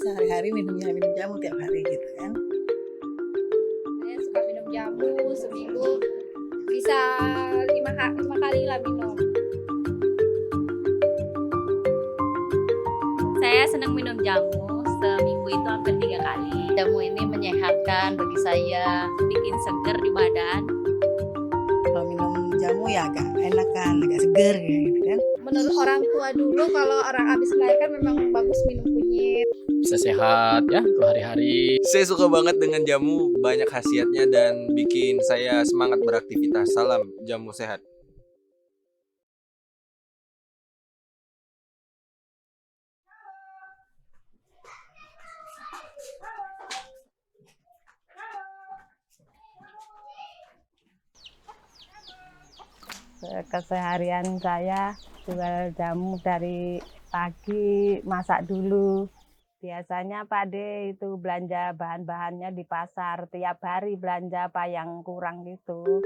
sehari-hari minum jamu tiap hari gitu kan. Saya suka minum jamu seminggu bisa 5 kali lah minum. Saya senang minum jamu, seminggu itu hampir 3 kali. Jamu ini menyehatkan bagi saya, bikin seger di badan. Kalau minum jamu ya agak enakan, agak seger gitu kan. Menurut orang tua dulu kalau orang habis melahirkan memang bagus minum kunyit. Bisa sehat ya untuk hari-hari. Saya suka banget dengan jamu, banyak khasiatnya dan bikin saya semangat beraktivitas. Salam jamu sehat. Keseharian saya jual jamu dari pagi, masak dulu. Biasanya Pak De itu belanja bahan-bahannya di pasar, tiap hari belanja apa yang kurang gitu.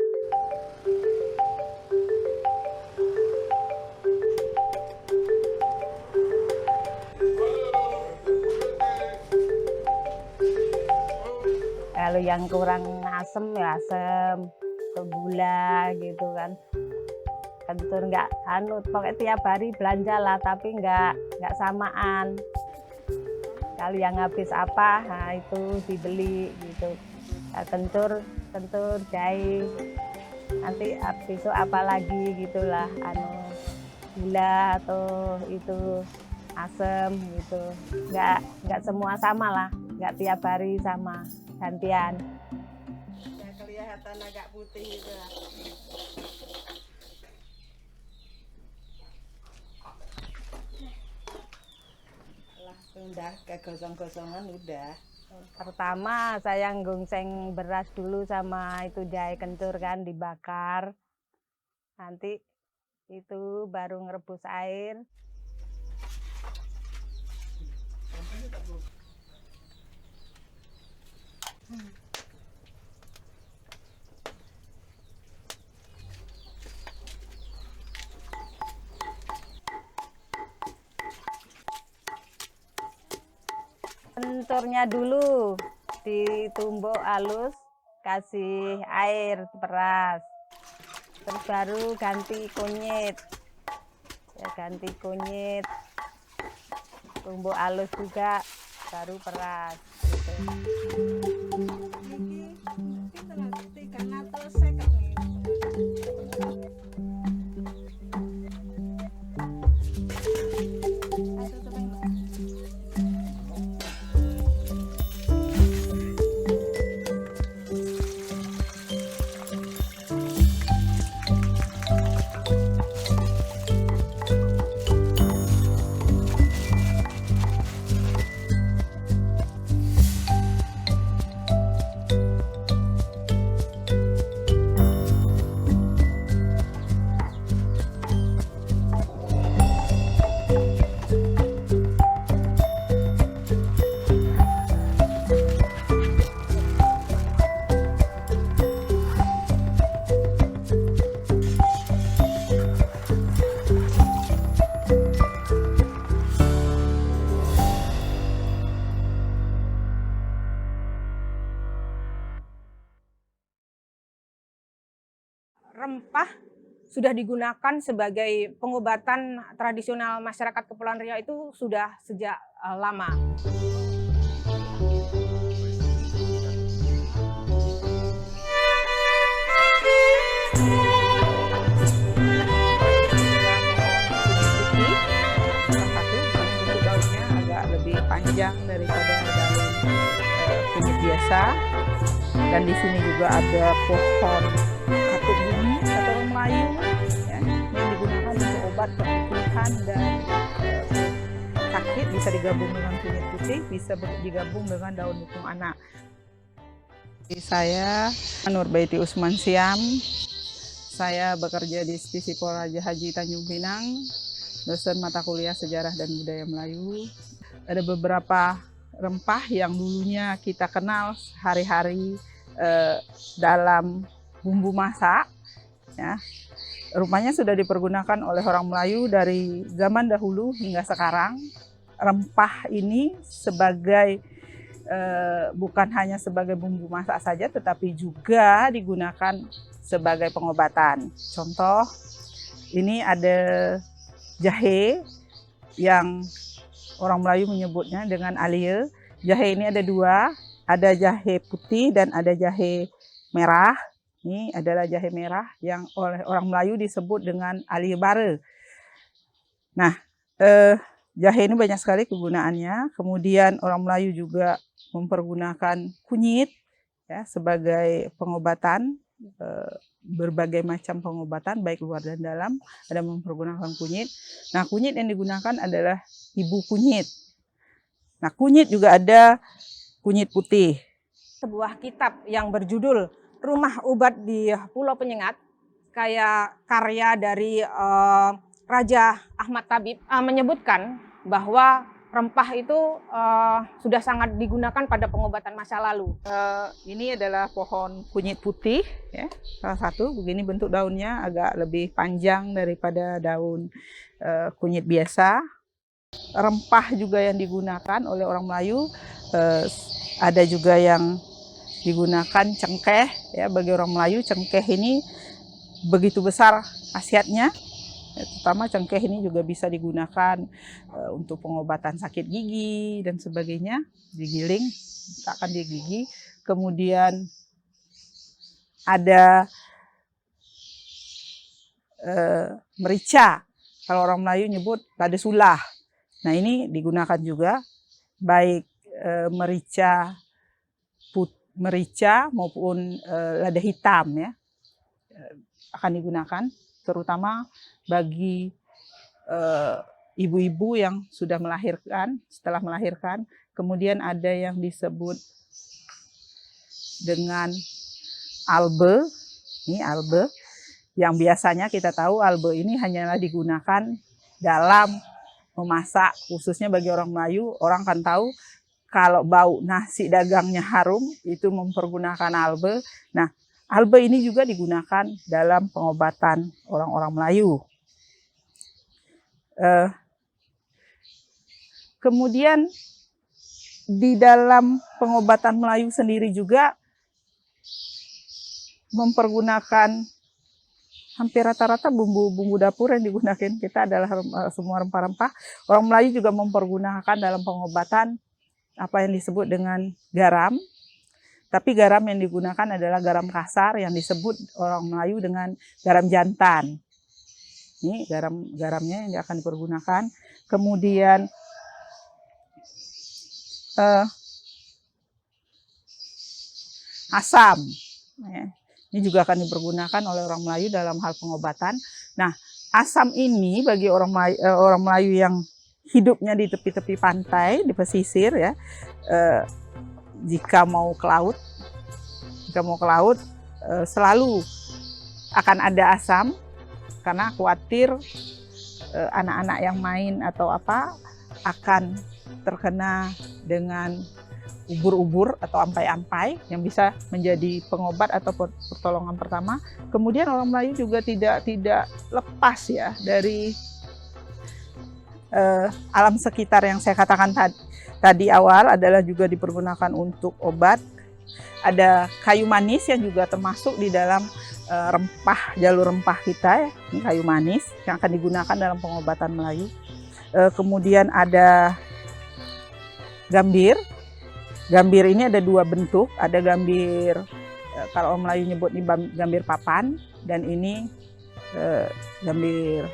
Kalau yang kurang asem ya asem, ke gula gitu kan. Kentur nggak pokoknya tiap hari belanja lah, tapi nggak samaan. Kalau yang habis apa, nah itu dibeli gitu. Kentur jahe, nanti besok apa lagi gitulah, gula atau itu asem gitu. Nggak semua sama lah, nggak tiap hari sama, gantian. Ya, kelihatan agak putih gitu lah. Udah kegosong-gosongan udah. Pertama saya gongseng beras dulu sama itu jahe kencur kan, dibakar. Nanti itu baru ngerebus air. Kencurnya dulu ditumbuk halus, kasih air beras, terus baru ganti kunyit, ya ganti kunyit, tumbuk halus juga, baru peras gitu. Rempah sudah digunakan sebagai pengobatan tradisional masyarakat Kepulauan Riau itu sudah sejak lama. Daunnya agak lebih panjang daripada daun kunyit biasa, dan di sini juga ada pohon katuk bumi atau orang Melayu ya, yang digunakan untuk obat pernafasan dan sakit. Bisa digabung dengan kunyit putih, bisa digabung dengan daun lukung anak. Saya Nurbaiti Usman Siam. Saya bekerja di Stisipol Raja Haji Tanjung Pinang, dosen mata kuliah Sejarah dan Budaya Melayu. Ada beberapa rempah yang dulunya kita kenal hari-hari dalam bumbu masak, ya. Rupanya sudah dipergunakan oleh orang Melayu dari zaman dahulu hingga sekarang. rempah ini sebagai bukan hanya sebagai bumbu masak saja, tetapi juga digunakan sebagai pengobatan. Contoh, ini ada jahe yang orang Melayu menyebutnya dengan alie. Jahe ini ada dua, ada jahe putih dan ada jahe merah. Ini adalah jahe merah yang oleh orang Melayu disebut dengan alie bare. Nah, jahe ini banyak sekali kegunaannya. Kemudian orang Melayu juga mempergunakan kunyit ya sebagai pengobatan, berbagai macam pengobatan baik luar dan dalam ada mempergunakan kunyit. Nah, kunyit yang digunakan adalah ibu kunyit. Nah, kunyit juga ada kunyit putih. Sebuah kitab yang berjudul Rumah Obat di Pulau Penyengat, kayak karya dari Raja Ahmad Tabib, menyebutkan bahwa rempah itu sudah sangat digunakan pada pengobatan masa lalu. Ini adalah pohon kunyit putih, ya, salah satu. Begini bentuk daunnya, agak lebih panjang daripada daun kunyit biasa. Rempah juga yang digunakan oleh orang Melayu, ada juga yang digunakan cengkeh. Ya, bagi orang Melayu cengkeh ini begitu besar khasiatnya. Terutama cengkeh ini juga bisa digunakan untuk pengobatan sakit gigi dan sebagainya. Digiling, letakkan di gigi. Kemudian ada merica. Kalau orang Melayu nyebut lada sulah. Nah, ini digunakan juga baik merica maupun lada hitam ya akan digunakan, terutama bagi ibu-ibu yang sudah melahirkan, setelah melahirkan. Kemudian ada yang disebut dengan albe. Ini albe, yang biasanya kita tahu albe ini hanyalah digunakan dalam memasak, khususnya bagi orang Melayu. Orang kan tahu kalau bau nasi dagangnya harum, itu mempergunakan albe. Nah, albe ini juga digunakan dalam pengobatan orang-orang Melayu. Kemudian di dalam pengobatan Melayu sendiri juga mempergunakan hampir rata-rata bumbu-bumbu dapur yang digunakan kita adalah semua rempah-rempah. Orang Melayu juga mempergunakan dalam pengobatan apa yang disebut dengan garam. Tapi garam yang digunakan adalah garam kasar yang disebut orang Melayu dengan garam jantan. Ini garamnya yang akan dipergunakan. Kemudian asam. Ini juga akan dipergunakan oleh orang Melayu dalam hal pengobatan. Nah, asam ini bagi orang Melayu yang hidupnya di tepi-tepi pantai, di pesisir ya, jika mau ke laut selalu akan ada asam, karena khawatir anak-anak yang main atau apa akan terkena dengan ubur-ubur atau ampai-ampai yang bisa menjadi pengobat atau pertolongan pertama. Kemudian orang Melayu juga tidak lepas ya dari alam sekitar yang saya katakan tadi awal adalah juga dipergunakan untuk obat. Ada kayu manis yang juga termasuk di dalam jalur rempah kita ya. Ini kayu manis yang akan digunakan dalam pengobatan Melayu. Kemudian ada gambir. Gambir ini ada dua bentuk, ada gambir, kalau orang Melayu nyebut ini gambir papan, dan ini gambir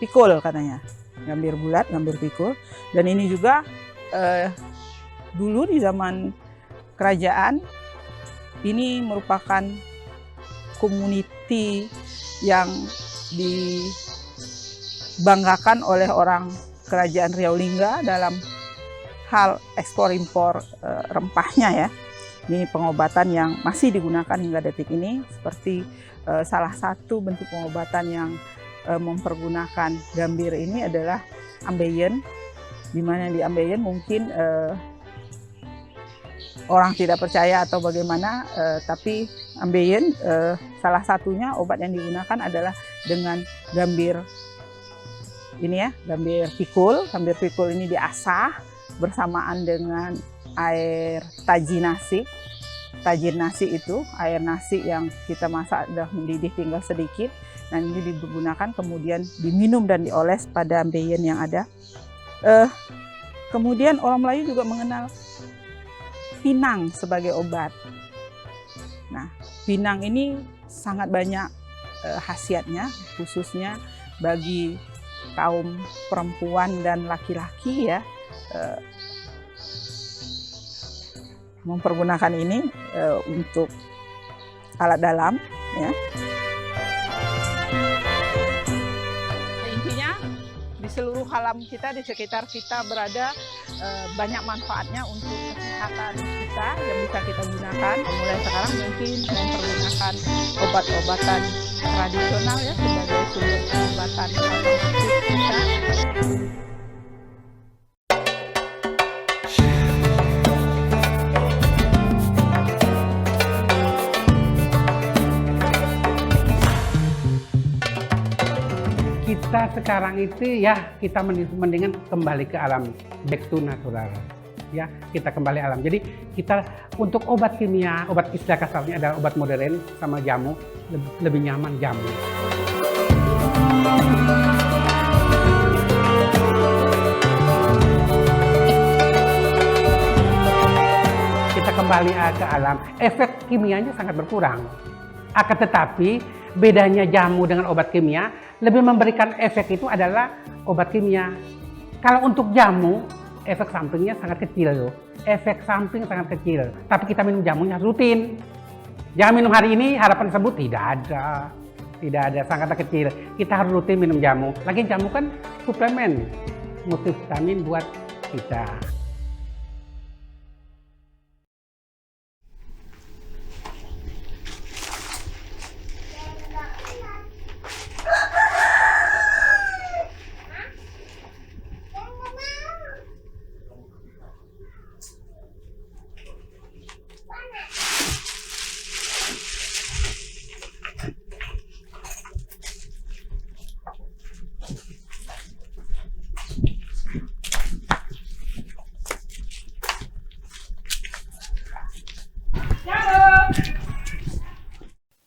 pikul katanya, gambir bulat, gambir pikul. Dan ini juga dulu di zaman kerajaan, ini merupakan community yang dibanggakan oleh orang kerajaan Riau Lingga dalam hal ekspor impor rempahnya ya. Ini pengobatan yang masih digunakan hingga detik ini, seperti salah satu bentuk pengobatan yang mempergunakan gambir ini adalah ambeien, di mana di ambeien mungkin orang tidak percaya atau bagaimana, tapi ambeien salah satunya obat yang digunakan adalah dengan gambir ini ya, gambir pikul. Gambir pikul ini diasah bersamaan dengan air taji nasi. Taji nasi itu air nasi yang kita masak sudah mendidih tinggal sedikit. Nah, ini digunakan kemudian diminum dan dioles pada ambeien yang ada. Kemudian orang Melayu juga mengenal pinang sebagai obat. Nah, pinang ini sangat banyak khasiatnya, khususnya bagi kaum perempuan dan laki-laki ya, mempergunakan ini untuk alat dalam ya. Intinya di seluruh alam kita, di sekitar kita berada, banyak manfaatnya untuk kesehatan kita yang bisa kita gunakan. Mulai sekarang mungkin mempergunakan obat-obatan tradisional ya sebagai sumber pengobatan alternatif kita. Kita sekarang itu ya kita mendingan kembali ke alam, back to natural. Ya, kita kembali alam. Jadi kita untuk obat kimia, obat istilah kasarnya adalah obat modern sama jamu, lebih nyaman jamu. Kita kembali ke alam, efek kimianya sangat berkurang. Akan tetapi bedanya jamu dengan obat kimia, lebih memberikan efek itu adalah obat kimia. Kalau untuk jamu, efek sampingnya sangat kecil loh. Efek samping sangat kecil. Tapi kita minum jamunya rutin. Jangan minum hari ini, harapan sembuh tidak ada. Tidak ada, sangat kecil. Kita harus rutin minum jamu. Lagi jamu kan suplemen, multivitamin buat kita.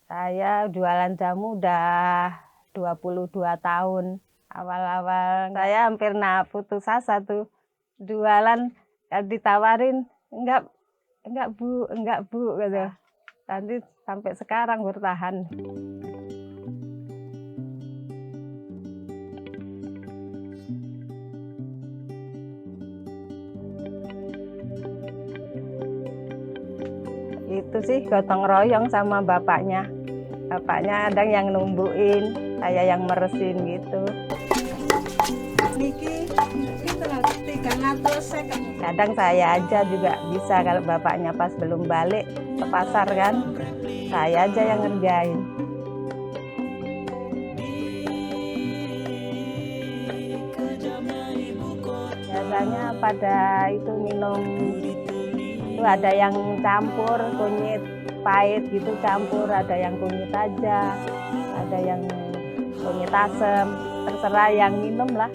Saya jualan jamu udah 22 tahun. Awal-awal saya hampir putus asa tuh. Jualan ditawarin, enggak bu gitu. Nanti sampai sekarang bertahan. Itu sih gotong royong sama bapaknya. Bapaknya ada yang numbuin, saya yang meresin gitu. Kadang saya aja juga bisa kalau bapaknya pas belum balik ke pasar kan, saya aja yang ngerjain. Biasanya pada itu minum itu ada yang campur kunyit pahit gitu campur, ada yang kunyit aja, ada yang kunyit asem, terserah yang minum lah.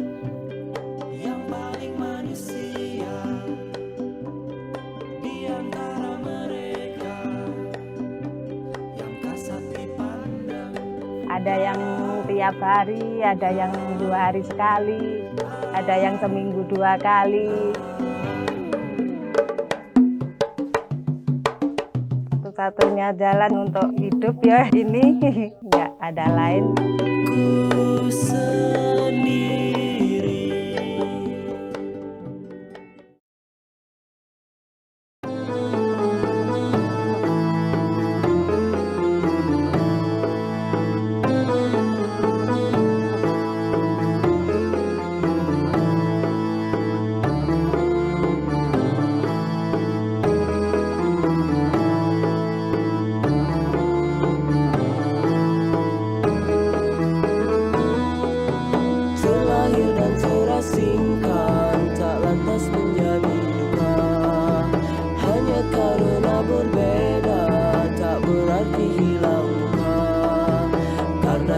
Ada yang tiap hari, ada yang 2 hari sekali, ada yang seminggu 2 kali. Satunya jalan untuk hidup ya ini, nggak ada lain.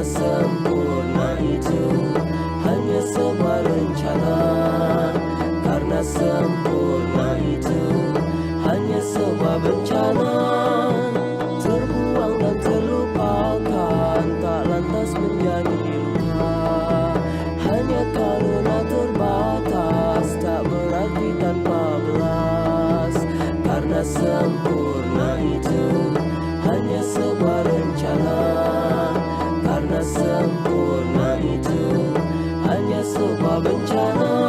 Sempurna itu hanya sempurna itu hanya sebuah bencana, terbuang dan terlupakan, tak lantas menjadi luka. Hanya karena terbatas, tak berarti tanpa belas. Karena sempurna itu hanya sebuah rencana, karena sempurna itu hanya sebuah bencana.